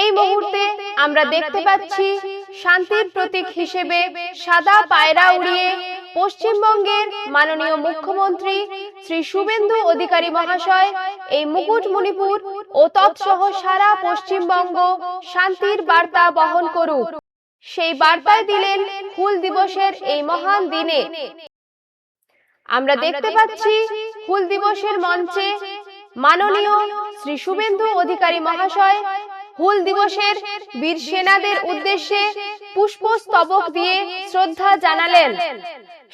এই মুহূর্তে আমরা দেখতে পাচ্ছি শান্তির প্রতীক হিসেবে সাদা পায়রা উড়িয়ে পশ্চিমবঙ্গের মাননীয় মুখ্যমন্ত্রী শ্রী শুভেন্দু অধিকারী মহাশয় এই মুকুটমণিপুর ও তৎসহ সারা পশ্চিমবঙ্গ শান্তির বার্তা বহন করুক, সেই বার্তায় দিলেন হুল দিবসের এই মহান দিনে। আমরা দেখতে পাচ্ছি হুল দিবসের মঞ্চে মাননীয় শ্রী শুভেন্দু অধিকারী মহাশয় হুল দিবসের বীর সেনাদের উদ্দেশ্যে পুষ্পস্তবক দিয়ে শ্রদ্ধা জানালেন।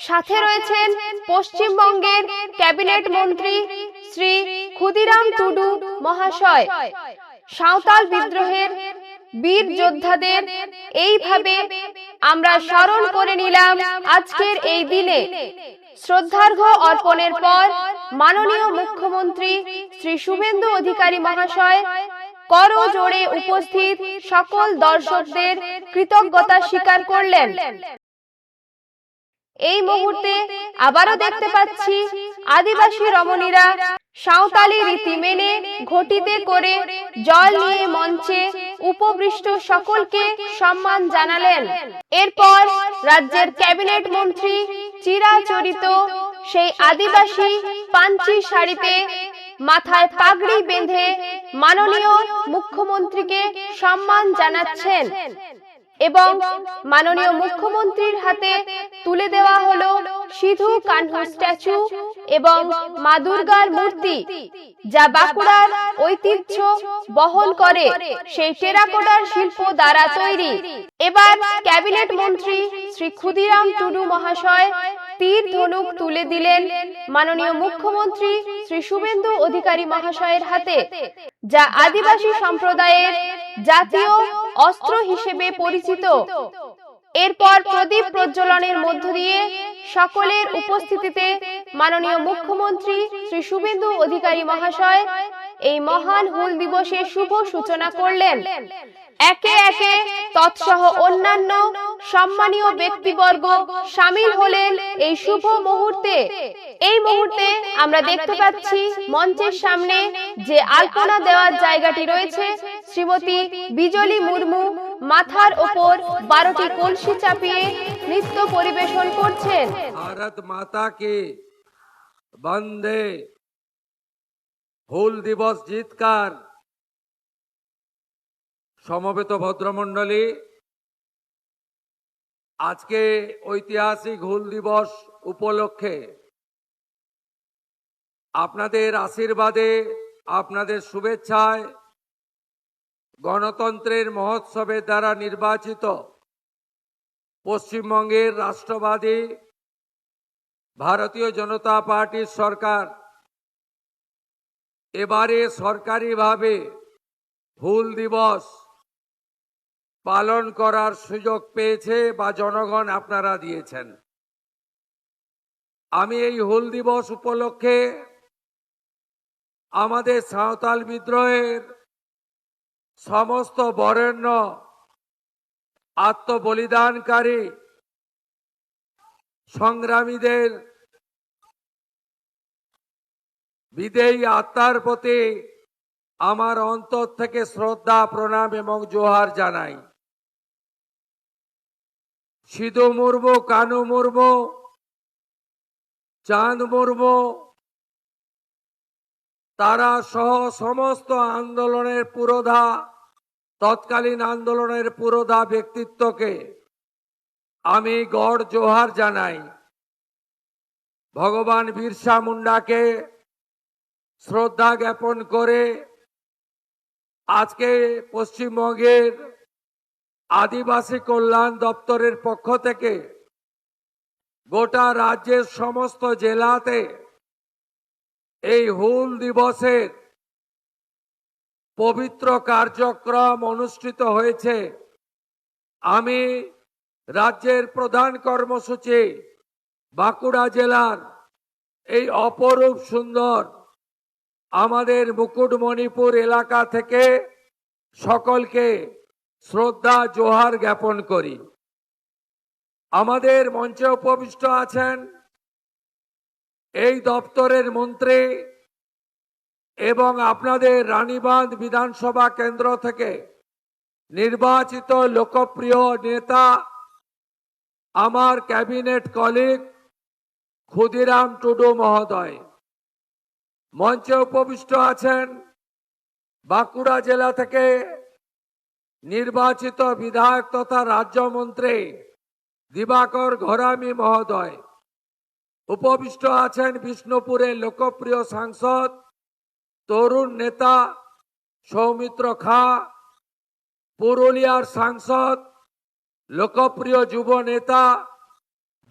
সাথে রয়েছেন পশ্চিমবঙ্গের ক্যাবিনেট মন্ত্রী শ্রী ক্ষুদিরাম টুডু মহাশয়। সাঁওতাল বিদ্রোহের বীর যোদ্ধাদের এইভাবে আমরা স্মরণ করে নিলাম আজকের এই দিনে। শ্রদ্ধার্ঘ্য অর্পণের পর মাননীয় মুখ্যমন্ত্রী শ্রী শুভেন্দু অধিকারী মহাশয় করজোড়ে উপস্থিত সকল দর্শকদের কৃতজ্ঞতা স্বীকার করলেন। এই মুহূর্তে আবারও দেখতে পাচ্ছি আদিবাসী রমণীরা সাঁওতালি রীতি মেনে ঘটিতে করে জল নিয়ে মঞ্চে উপবিষ্ট সকলকে সম্মান জানালেন। এরপর রাজ্যের ক্যাবিনেট মন্ত্রী চিরাচরিত সেই আদিবাসী পাঞ্চি শাড়িতে মাথায় পাগড়ি বেঁধে মাননীয় মুখ্যমন্ত্রীকে সম্মান জানাচ্ছেন এবং মাননীয় মুখ্যমন্ত্রীর হাতে তুলে দেওয়া হলো সিধু কানহু স্ট্যাচু এবং মা দুর্গার মূর্তি, যা বাঁকুড়ার ঐতিহ্য বহন করে সেই টেরাকোটার শিল্প দ্বারা তৈরি। এবার ক্যাবিনেট মন্ত্রী শ্রী ক্ষুদিরাম টুডু মহাশয় তীর ধনুক তুলে দিলেন মাননীয় মুখ্যমন্ত্রী শ্রী শুভেন্দু অধিকারী মহাশয়ের হাতে, যা আদিবাসী সম্প্রদায়ের জাতীয় অস্ত্র হিসেবে পরিচিত। এরপর প্রদীপ প্রজ্বলনের মধ্য দিয়ে সকলের উপস্থিতিতে মাননীয় মুখ্যমন্ত্রী শ্রী শুভেন্দু অধিকারী মহাশয় এই মহান হুল দিবসের শুভ সূচনা করলেন। একে একে তৎসহ অন্যান্য সম্মানীয় ব্যক্তিবর্গ সামিল হলেন এই শুভ মুহূর্তে। এই মুহূর্তে আমরা দেখতে পাচ্ছি মঞ্চের সামনে যে আলপনা দেওয়ার জায়গাটি রয়েছে, শ্রীমতী বিজলি মুর্মু মাথার ওপর 12টি কলসি চাপিয়ে নৃত্য পরিবেশন করছেন। ভারত মাতা কে বন্দে। হুল দিবস জিতকার সমবেত ভদ্রমণ্ডলী, আজকে ঐতিহাসিক হুল দিবস উপলক্ষে আপনাদের আশীর্বাদে, আপনাদের শুভেচ্ছায় গণতন্ত্রের মহোৎসবের দ্বারা নির্বাচিত পশ্চিমবঙ্গের রাষ্ট্রবাদী ভারতীয় জনতা পার্টির সরকার এবারে সরকারিভাবে হুল দিবস পালন করার সুযোগ পেয়েছে বা জনগণ আপনারা দিয়েছেন। আমি এই হুল দিবস উপলক্ষে আমাদের সাঁওতাল বিদ্রোহের সমস্ত বরেণ্য আত্মবলিদানকারী সংগ্রামীদের বিদেয়ী আত্মার প্রতি আমার অন্তর থেকে শ্রদ্ধা, প্রণাম এবং জোহার জানাই। সিধু মুর্মু, কানু মুর্মু, চাঁদ মুর্মু, তারা সহ সমস্ত আন্দোলনের পুরোধা, তৎকালীন আন্দোলনের পুরোধা ব্যক্তিত্বকে আমি গড় জোহার জানাই। ভগবান বিরসা মুন্ডাকে শ্রদ্ধা জ্ঞাপন করে আজকে পশ্চিমবঙ্গের আদিবাসী কল্যাণ দপ্তরের পক্ষ থেকে গোটা রাজ্যের সমস্ত জেলাতে এই হুল দিবসের পবিত্র কার্যক্রম অনুষ্ঠিত হয়েছে। আমি রাজ্যের প্রধান কর্মসূচি বাঁকুড়া জেলার এই অপরূপ সুন্দর আমাদের মুকুটমণিপুর এলাকা থেকে সকলকে শ্রদ্ধা জোহার জ্ঞাপন করি। আমাদের মঞ্চে উপবিষ্ট আছেন এই দপ্তরের মন্ত্রী এবং আপনাদের রানীবাঁধ বিধানসভা কেন্দ্র থেকে নির্বাচিত লোকপ্রিয় নেতা আমার ক্যাবিনেট কলিগ ক্ষুদিরাম টুডু মহোদয়। মঞ্চে উপবিষ্ট আছেন বাঁকুড়া জেলা থেকে নির্বাচিত বিধায়ক তথা রাজ্যমন্ত্রী দিবাকর ঘরামি মহোদয়। উপবিষ্ট আছেন বিষ্ণুপুরের লোকপ্রিয় সাংসদ তরুণ নেতা সৌমিত্র খা, পুরুলিয়ার সাংসদ লোকপ্রিয় যুব নেতা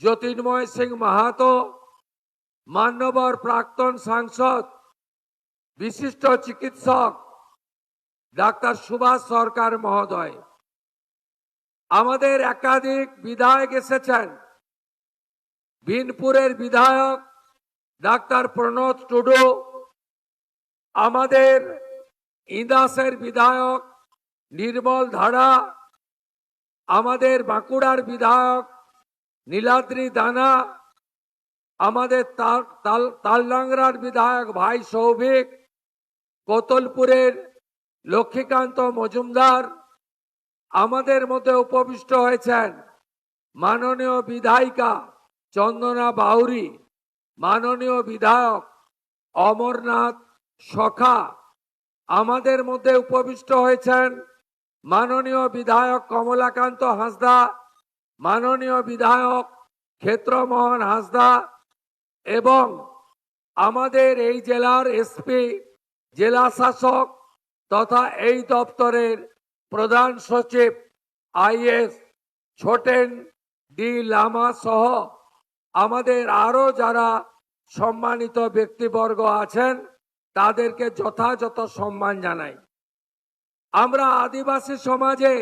জ্যোতির্ময় সিং মাহাতো, মান্যবর প্রাক্তন সাংসদ বিশিষ্ট চিকিৎসক ডাক্তার সুভাষ সরকার মহোদয়। আমাদের একাধিক বিধায়ক এসেছেন। বিনপুরের বিধায়ক ডাক্তার প্রণত টুডু, আমাদের ইন্দাসের বিধায়ক নির্মল ধারা, আমাদের বাঁকুড়ার বিধায়ক নীলাদ্রি দানা, আমাদের তালডাংরার বিধায়ক ভাই সৌভিক, কোতলপুরের লক্ষ্মীকান্ত মজুমদার। আমাদের মধ্যে উপবিষ্ট হয়েছেন মাননীয় বিধায়িকা চন্দনা বাউরি, মাননীয় বিধায়ক অমরনাথ সখা। আমাদের মধ্যে উপবিষ্ট হয়েছেন মাননীয় বিধায়ক কমলাকান্ত হাঁসদা, মাননীয় বিধায়ক ক্ষেত্রমোহন হাঁসদা এবং আমাদের এই জেলার এসপি, জেলা শাসক তথা এই দপ্তরের প্রধান সচিব আইএস ছোটেন ডি লামা সহ আমাদের আরো যারা সম্মানিত ব্যক্তিবর্গ আছেন তাদেরকে যথাযথ সম্মান জানাই। আমরা আদিবাসী সমাজে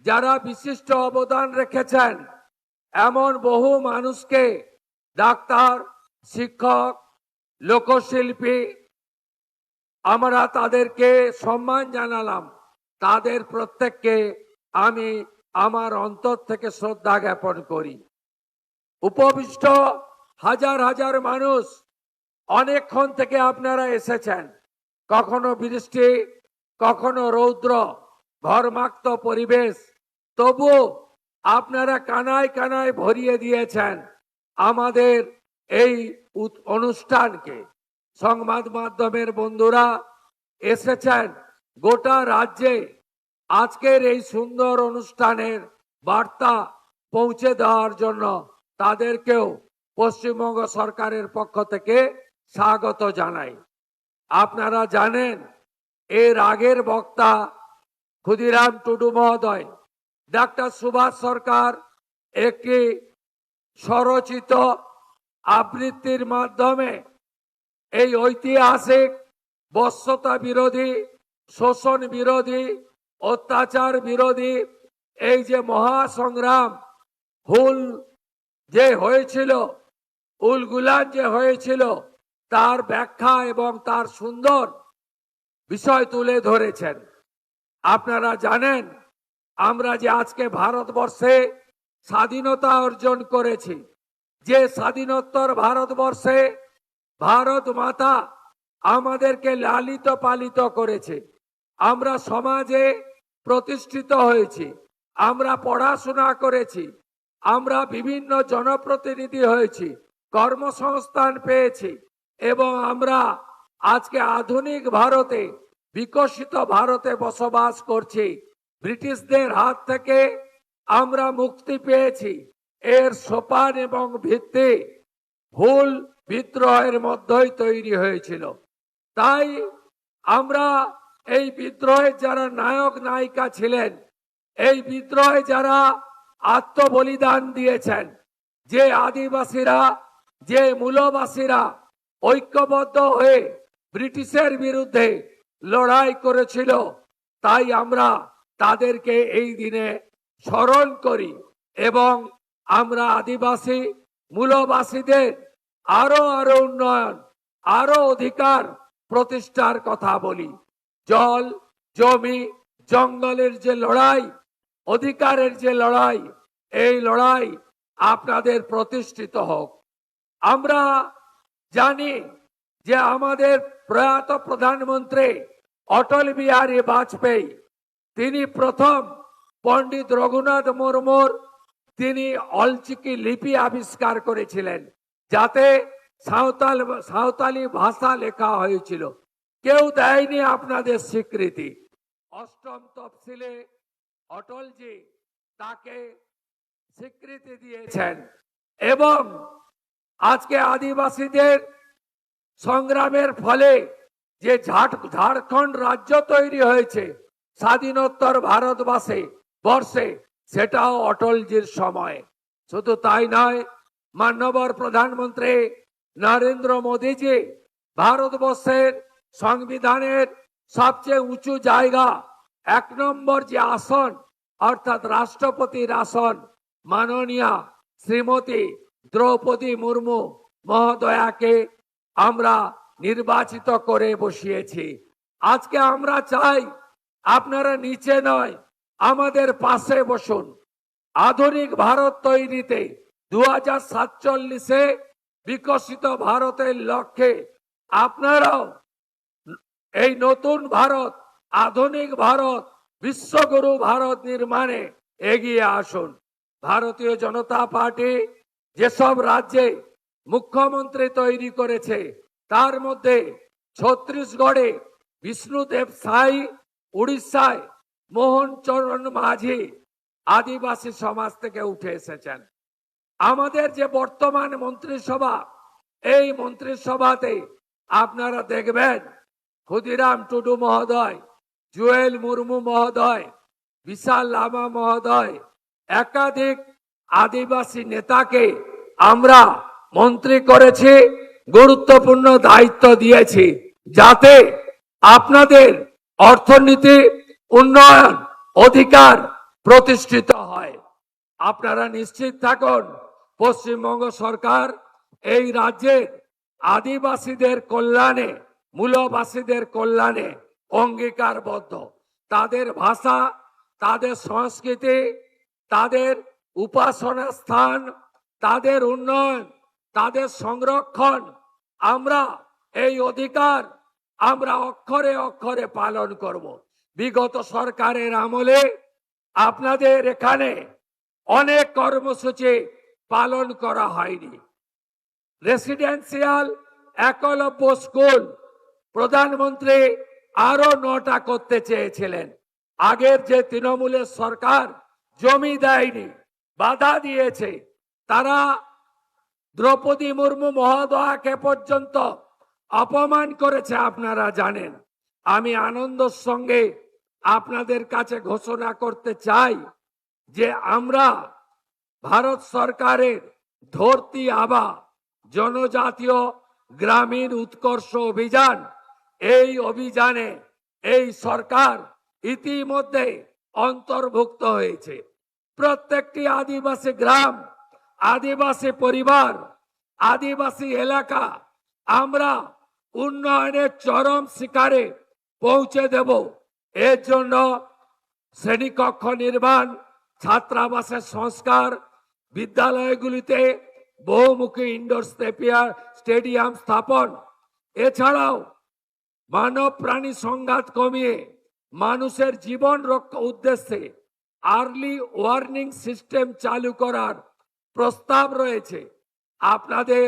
যারা বিশিষ্ট অবদান রেখেছেন এমন বহু মানুষকে ডাক্তার, শিক্ষক, লোকশিল্পী আমরা তাদেরকে সম্মান জানালাম। তাদের প্রত্যেককে আমি আমার অন্তর থেকে শ্রদ্ধা জ্ঞাপন করি। উপবিষ্ট হাজার হাজার মানুষ, অনেকক্ষণ থেকে আপনারা এসেছেন। কখনো বৃষ্টি, কখনো রৌদ্র, ঘর্মাক্ত পরিবেশ, তবু আপনারা কানায় কানায় ভরিয়ে দিয়েছেন আমাদের এই অনুষ্ঠানকে। সংবাদ মাধ্যমের বন্ধুরা এসেছেন গোটা রাজ্যে আজকের এই সুন্দর অনুষ্ঠানের বার্তা পৌঁছে দেওয়ার জন্য। তাদেরকেও পশ্চিমবঙ্গ সরকারের পক্ষ থেকে স্বাগত জানাই। আপনারা জানেন এর আগের বক্তা ক্ষুদিরাম টুডু মহোদয়, ডাক্তার সুভাষ সরকার একটি স্বরচিত আবৃত্তির মাধ্যমে এই ঐতিহাসিক বশ্যতা বিরোধী, শোষণ বিরোধী, অত্যাচার বিরোধী এই যে মহাসংগ্রাম, হুল যে হয়েছিল, উলগুলান যে হয়েছিল, তার ব্যাখ্যা এবং তার সুন্দর বিষয় তুলে ধরেছেন। আপনারা জানেন আমরা যে আজকে ভারতবর্ষে স্বাধীনতা অর্জন করেছি, যে স্বাধীনোত্তর ভারতবর্ষে ভারত মাতা আমাদেরকে লালিত পালিত করেছে। আমরা সমাজে প্রতিষ্ঠিত হয়েছি, আমরা পড়াশোনা করেছি, আমরা বিভিন্ন জনপ্রতিনিধি হয়েছি, কর্মসংস্থান পেয়েছি এবং আমরা আজকে আধুনিক ভারতে, বিকশিত ভারতে বসবাস করছি। ব্রিটিশদের হাত থেকে আমরা মুক্তি পেয়েছি। এর সোপান এবং ভিত্তি হুল বিদ্রোহের মধ্যেই তৈরি হয়েছিল। তাই আমরা এই বিদ্রোহের যারা নায়ক নায়িকা ছিলেন, এই বিদ্রোহে যারা আত্মবলিদান দিয়েছেন, যে আদিবাসীরা, যে মূলবাসীরা ঐক্যবদ্ধ হয়ে ব্রিটিশের বিরুদ্ধে লড়াই করেছিল, তাই আমরা তাদেরকে এই দিনে স্মরণ করি এবং আমরা আদিবাসী মূলবাসীদের আরো উন্নয়ন, আরো অধিকার প্রতিষ্ঠার কথা বলি। জল, জমি, জঙ্গলের যে লড়াই, অধিকারের যে লড়াই, এই লড়াই আপনাদের প্রতিষ্ঠিত হোক। আমরা জানি যে আমাদের প্রয়াত প্রধানমন্ত্রী অটল বিহারী বাজপেয়ী তিনি প্রথম পণ্ডিত রঘুনাথ মুর্মুর তিনি অলচিকি লিপি আবিষ্কার করেছিলেন, যাতে সাঁওতালি ভাষা লেখা হয়েছিল। কেউ দেয়নি আপনাদের স্বীকৃতি। অষ্টম তফসিলে অটলজি তাকে স্বীকৃতি দিয়েছেন এবং আজকে আদিবাসীদের সংগ্রামের ফলে যে ঝাড়খণ্ড রাজ্য তৈরি হয়েছে স্বাধীনোত্তর বর্ষে, সেটাও অটলজির সময়। শুধু তাই নয়, মাননীয় প্রধানমন্ত্রী নরেন্দ্র মোদীজি ভারতবর্ষের সংবিধানের সবচেয়ে উঁচু জায়গা 1 নম্বর যে আসন অর্থাৎ রাষ্ট্রপতির আসন মাননীয়া শ্রীমতী দ্রৌপদী মুর্মু মহোদয়াকে আমরা নির্বাচিত করে বসিয়েছি। আজকে আমরা চাই আপনারা নিচে নয়, আমাদের পাশে বসুন। আধুনিক ভারত তৈরিতে 2047-এ বিকশিত ভারতের লক্ষ্যে আপনারাও এই নতুন ভারত, আধুনিক ভারত, বিশ্বগুরু ভারত নির্মাণে এগিয়ে আসুন। ভারতীয় জনতা পার্টি যেসব রাজ্যে মুখ্যমন্ত্রী তৈরি করেছে তার মধ্যে ছত্তিশগড়ে বিষ্ণুদেব সাই, উড়িষ্যায় মোহন চরণ মাঝি আদিবাসী সমাজ থেকে উঠে এসেছেন। আমাদের যে বর্তমান মন্ত্রিসভা, এই মন্ত্রিসভাতে আপনারা দেখবেন ক্ষুদিরাম টুডু মহোদয়, জুয়েল মুর্মু মহোদয়, বিশাল লামা মহোদয়, একাধিক আদিবাসী নেতাকে আমরা মন্ত্রী করেছি, গুরুত্বপূর্ণ দায়িত্ব দিয়েছি, যাতে আপনাদের অর্থনীতি উন্নয়ন অধিকার প্রতিষ্ঠিত হয়। আপনারা নিশ্চিত থাকুন, পশ্চিমবঙ্গ সরকার এই রাজ্যের আদিবাসীদের কল্যাণে, মূলবাসীদের কল্যাণে অঙ্গীকারবদ্ধ। তাদের ভাষা, তাদের সংস্কৃতি, তাদের উপাসনা স্থান, তাদের উন্নয়ন, তাদের সংরক্ষণ, আমরা এই অধিকার আমরা অক্ষরে অক্ষরে পালন করব। বিগত সরকারের আমলে আপনাদের এখানে অনেক কর্মসূচি পালন করা হয়নি। রেসিডেন্সিয়াল একলব্য স্কুল প্রধানমন্ত্রী আরো 9টা করতে চেয়েছিলেন। আগের যে তৃণমূলের সরকার জমি দেয়নি, বাধা দিয়েছে। তারা দ্রৌপদী মুর্মু মহোদয়াকে পর্যন্ত অপমান করেছে, আপনারা জানেন। আমি আনন্দের সঙ্গে আপনাদের কাছে ঘোষণা করতে চাই যে আমরা ভারত সরকারের ধরতি আবা জনজাতীয় গ্রামীণ উৎকর্ষ অভিযান, এই অভিযানে এই সরকার ইতিমধ্যে অন্তর্ভুক্ত হয়েছে। প্রত্যেকটি আদিবাসী গ্রাম, আদিবাসী পরিবার, আদিবাসী এলাকা আমরা উন্নয়নের চরম শিখরে পৌঁছে দেব। এর জন্য শ্রেণীকক্ষ নির্মাণ, ছাত্রাবাসের সংস্কার, বিদ্যালয়গুলিতে বহুমুখী ইনডোর স্টেডিয়াম স্থাপন, এছাড়াও মানব প্রাণী সংঘাত কমিয়ে মানুষের জীবন রক্ষা উদ্দেশ্যে আর্লি ওয়ার্নিং সিস্টেম চালু করার প্রস্তাব রয়েছে। আপনাদের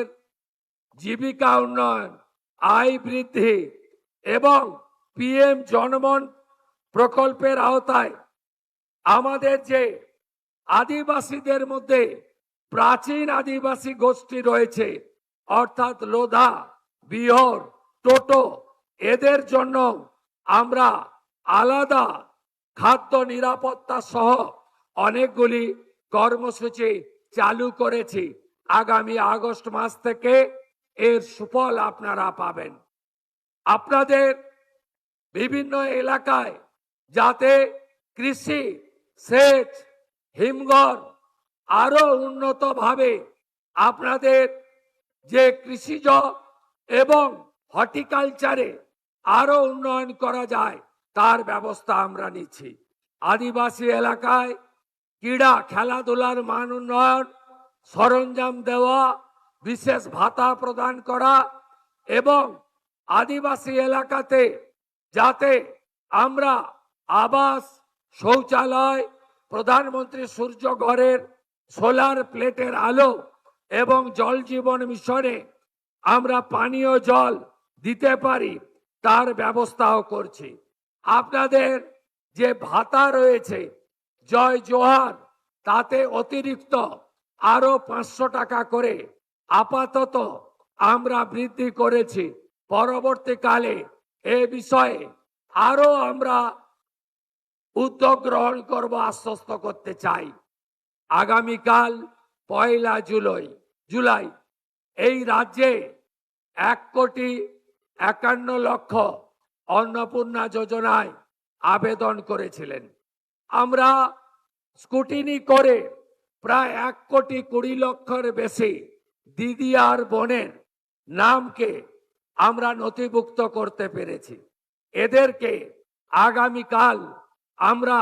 জীবিকা উন্নয়ন, আয় বৃদ্ধি এবং PM জনমন প্রকল্পের আওতায় আমাদের যে আদিবাসীদের মধ্যে প্রাচীন আদিবাসী গোষ্ঠী রয়েছে অর্থাৎ লোধা, বিহর, টোটো, এদের জন্য আমরা আলাদা খাদ্য নিরাপত্তা সহ অনেকগুলি কর্মসূচি চালু করেছি। আগামী আগস্ট মাস থেকে এর সুফল আপনারা পাবেন। আপনাদের বিভিন্ন এলাকায় যাতে কৃষি, সেচ, হিমঘর আরো উন্নতভাবে আপনাদের যে কৃষিজ এবং হর্টিকালচারে আরো উন্নয়ন করা যায় তার ব্যবস্থা আমরা নিচ্ছি। আদিবাসী এলাকায় ক্রীড়া খেলাধুলার মান উন্নয়ন, সরঞ্জাম দেওয়া, বিশেষ ভাতা প্রদান করা এবং আদিবাসী এলাকাতে যাতে আমরা আবাস, শৌচালয়, প্রধানমন্ত্রী সূর্য ঘরের সোলার প্লেটের আলো এবং জল জীবন মিশনে আমরা পানীয় জল দিতে পারি তার ব্যবস্থাও করছি। আপনাদের যে ভাতা রয়েছে জয় জোহার, তাতে অতিরিক্ত আরো 500 টাকা করে আপাতত আমরা বৃদ্ধি করেছি। পরবর্তীকালে এ বিষয়ে আরো আমরা উদ্যোগ গ্রহণ করব, আশ্বস্ত করতে চাই। আগামীকাল 1 জুলাই এই রাজ্যে 1,51,00,000 অন্নপূর্ণা যোজনায় আবেদন করেছিলেন। আমরা স্কুটিনি করে প্রায় 1,20,00,000-এর বেশি দিদি আর বোনের নামকে আমরা নথিভুক্ত করতে পেরেছি। এদেরকে আগামীকাল আমরা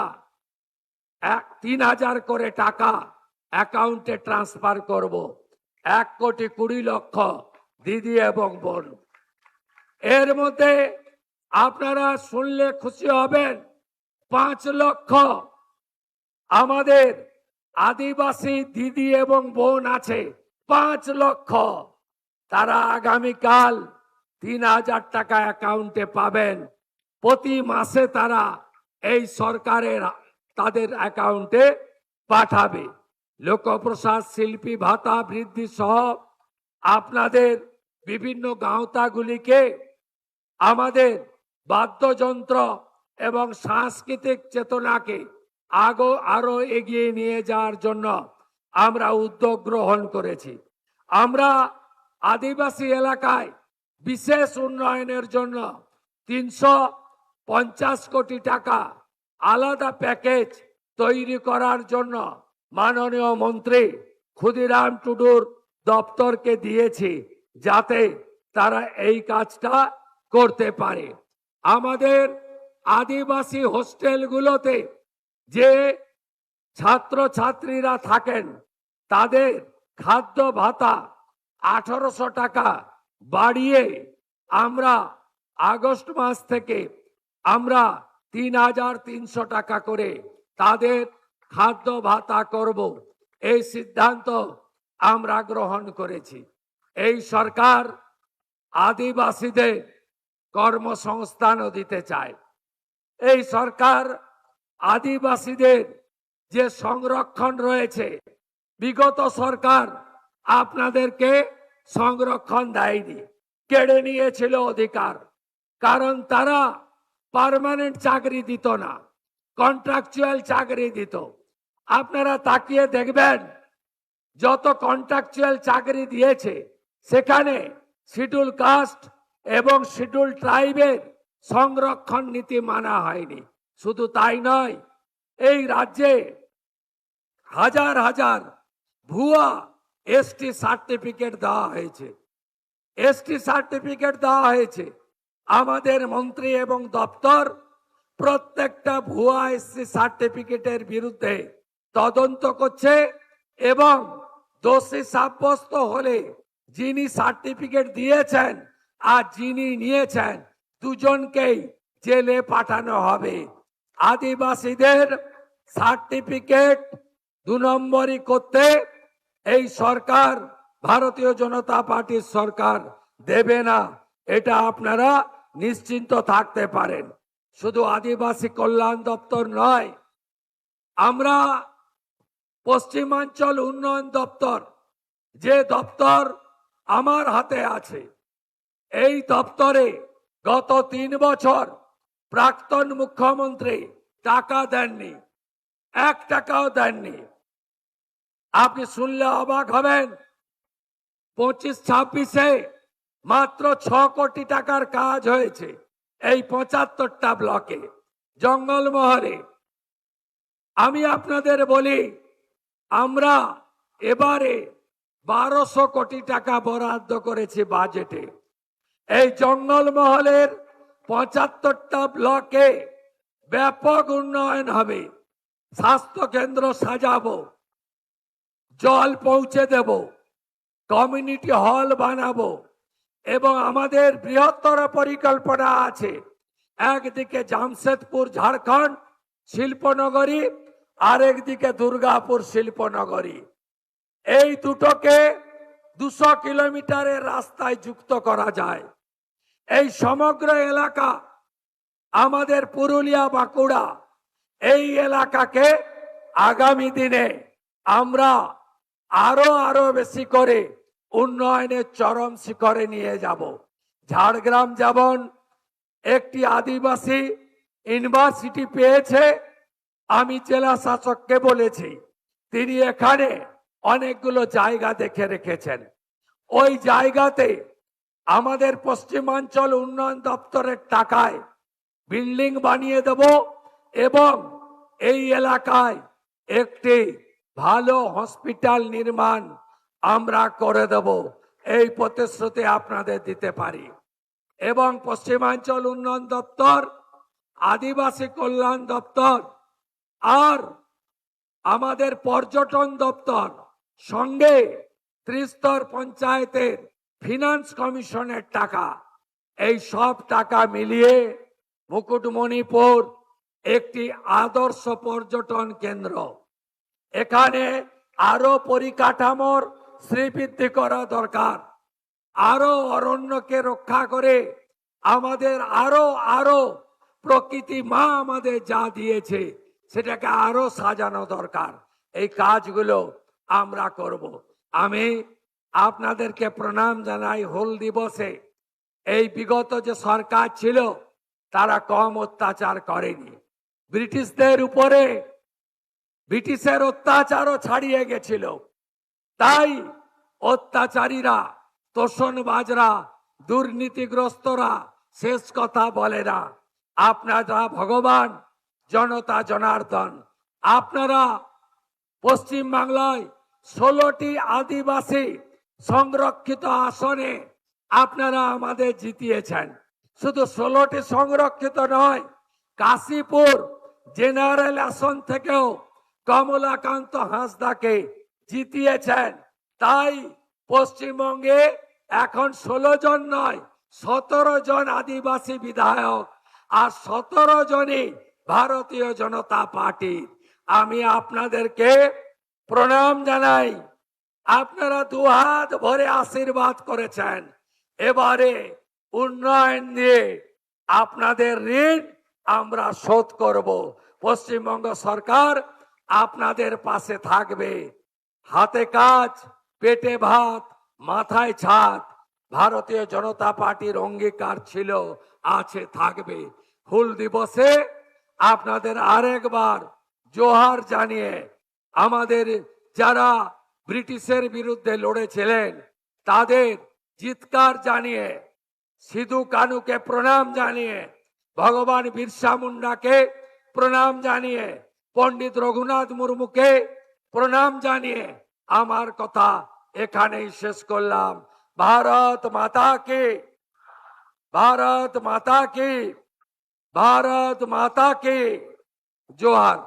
3,000 করে টাকা অ্যাকাউন্টে ট্রান্সফার করব। 1,20,00,000 দিদি এবং বোন। এর মধ্যে আপনারা শুনলে খুশি হবেন, 5 লক্ষ আমাদের আদিবাসী দিদি এবং বোন আছে। 5 লক্ষ তারা আগামীকাল 3,000 টাকা অ্যাকাউন্টে পাবেন। প্রতি মাসে তারা এই সরকারের তাদের অ্যাকাউন্টে পাঠাবে। লোকপ্রসাদ শিল্পী ভাতা বৃদ্ধি সহ আপনাদের বিভিন্ন গাঁওতাগুলিকে আমাদের বাদ্যযন্ত্র এবং সাংস্কৃতিক চেতনাকে আরো এগিয়ে নিয়ে যাওয়ার জন্য আমরা উদ্যোগ গ্রহণ করেছি। আমরা আদিবাসী এলাকায় বিশেষ উন্নয়নের জন্য 350 কোটি টাকা আলাদা প্যাকেজ তৈরি করার জন্য মাননীয় মন্ত্রী ক্ষুদিরাম টুডুর দপ্তরকে দিয়েছি, যাতে তারা এই কাজটা করতে পারে। আমাদের আদিবাসী হোস্টেলগুলোতে যে ছাত্রছাত্রীরা থাকেন তাদের খাদ্য ভাতা 1,800 টাকা বাড়িয়ে আমরা আগস্ট মাস থেকে আমরা 3,300 টাকা করে তাদের খাদ্য ভাতা করব। এই সিদ্ধান্ত আমরা গ্রহণ করেছি। এই সরকার আদিবাসীদের কর্মসংস্থানও দিতে চায়। এই সরকার আদিবাসীদের যে সংরক্ষণ রয়েছে, বিগত সরকার আপনাদেরকে সংরক্ষণ দেয়নি, কেড়ে নিয়েছিল অধিকার। কারণ তারা পার্মানেন্ট চাকরি দিত না, কন্ট্রাকচুয়াল চাকরি দিত। আপনারা তাকিয়ে দেখবেন যত কন্ট্রাকচুয়াল চাকরি দিয়েছে সেখানে শিডিউল কাস্ট এবং শিডিউল ট্রাইবের সংরক্ষণ নীতি মানা হয়নি। শুধু তাই নয়, এই রাজ্যে হাজার হাজার ভুয়া এসটি সার্টিফিকেট দেওয়া হয়েছে। এসটি সার্টিফিকেট দেওয়া হয়েছে। আমাদের মন্ত্রী এবং দপ্তর প্রত্যেকটা ভুয়া এসটি সার্টিফিকেটের বিরুদ্ধে তদন্ত করছে এবং দোষী সাব্যস্ত হলে যিনি সার্টিফিকেট দিয়েছেন আর যিনি নিয়েছেন দুজনকেই জেলে পাঠানো হবে। আদিবাসীদের সার্টিফিকেট 2 নম্বরই করতে এই সরকার, ভারতীয় জনতা পার্টির সরকার দেবে না, এটা আপনারা নিশ্চিন্ত থাকতে পারেন। শুধু আদিবাসী কল্যাণ দপ্তর নয়, আমরা পশ্চিমাঞ্চল উন্নয়ন দপ্তর, যে দপ্তর আমার হাতে আছে, এই দপ্তরে গত 3 বছর প্রাক্তন মুখ্যমন্ত্রী টাকা দেননি, 1 টাকাও দেননি। আপনি শুনলে অবাক হবেন, 25-26-এ মাত্র 6 কোটি টাকার কাজ হয়েছে এই 75টা ব্লকে, জঙ্গলমহলে। আমি আপনাদের বলি, আমরা এবারে 1200 কোটি টাকা বরাদ্দ করেছি বাজেটে। এই জঙ্গলমহলের 75টা ব্লকে ব্যাপক উন্নয়ন হবে। স্বাস্থ্য কেন্দ্র সাজাবো, জল পৌঁছে দেব, কমিউনিটি হল বানাবো এবং আমাদের বৃহত্তর পরিকল্পনা আছে। একদিকে জামশেদপুর ঝাড়খণ্ড, শিল্পনগরী, আরেকদিকে দুর্গাপুর শিল্পনগরী। এই দুটোকে 200 কিলোমিটারের রাস্তায় যুক্ত করা যায়। এই সমগ্র এলাকা আমাদের পুরুলিয়া বাঁকুড়া, এই এলাকাকে আগামী দিনে আমরা আরো বেশি করে উন্নয়নের চরম শিখরে নিয়ে যাব। ঝাড়গ্রাম যেমন একটি আদিবাসী ইউনিভার্সিটি পেয়েছে, আমি জেলা শাসককে বলেছি, তিনি এখানে অনেকগুলো জায়গা দেখে রেখেছেন। ওই জায়গাতে আমাদের পশ্চিমাঞ্চল উন্নয়ন দপ্তরের টাকায় বিল্ডিং বানিয়ে দেব এবং এই এলাকায় একটি ভালো হসপিটাল নির্মাণ আমরা করে দেব, এই প্রতিশ্রুতি আপনাদের দিতে পারি। এবং পশ্চিমাঞ্চল উন্নয়ন দপ্তর, আদিবাসী কল্যাণ দপ্তর আর আমাদের পর্যটন দপ্তর সঙ্গে ত্রিস্তর পঞ্চায়েতের ফিনান্স কমিশনের টাকা, এই সব টাকা মিলিয়ে মুকুটমণিপুর একটি আদর্শ পর্যটন কেন্দ্র। এখানে আরো পরিকাঠামোর শ্রীবৃদ্ধি করা দরকার। আরো অরণ্যকে রক্ষা করে আমাদের আরো প্রকৃতি মা আমাদের যা দিয়েছে সেটাকে আরো সাজানো দরকার। এই কাজগুলো আমরা করব। আমি আপনাদেরকে প্রণাম জানাই হুল দিবসে। এই বিগত যে সরকার ছিল তারা কম অত্যাচার করেনি। ব্রিটিশদের উপরে ব্রিটিশের অত্যাচারও ছাড়িয়ে গেছিল। তাই অত্যাচারীরা, তোষণবাজরা, দুর্নীতিগ্রস্তরা শেষ কথা বলে না। আপনারা ভগবান, জনতা জনার্দন। আপনারা পশ্চিম বাংলায় 16টি আদিবাসী সংরক্ষিত আসনে আপনারা আমাদের জিতিয়েছেন। শুধু 16টি সংরক্ষিত নয়, কাশীপুর জেনারেল আসন থেকেও কমলাকান্ত হাঁসদাকে জিতিয়েছেন। তাই পশ্চিমবঙ্গে এখন 16 জন নয়, 17 জন আদিবাসী বিধায়ক আর 17 জনই ভারতীয় জনতা পার্টির। আমি আপনাদেরকে প্রণাম জানাই। আপনারা দুহাত ভরে আশীর্বাদ করেছেন। এবারে উন্নয়ন দিয়ে আপনাদের ঋণ আমরা শোধ করব। পশ্চিমবঙ্গ সরকার আপনাদের পাশে থাকবে। হাতে কাজ, পেটে ভাত, মাথায় ছাদ ভারতীয় জনতা পার্টির অঙ্গীকার ছিল, আছে, থাকবে। হুল দিবসে আপনাদের আরেকবার জোহার জানিয়ে, আমাদের যারা ব্রিটিশের বিরুদ্ধে লড়েছিলেন তাদের চিৎকার জানিয়ে, সিধু কানুকে প্রণাম জানিয়ে, ভগবান বিরসা মুন্ডাকে প্রণাম জানিয়ে, পণ্ডিত রঘুনাথ মুর্মুকে প্রণাম জানিয়ে আমার কথা এখানেই শেষ করলাম। ভারত মাতা কি, ভারত মাতা কি, ভারত মাতা কি জোহার।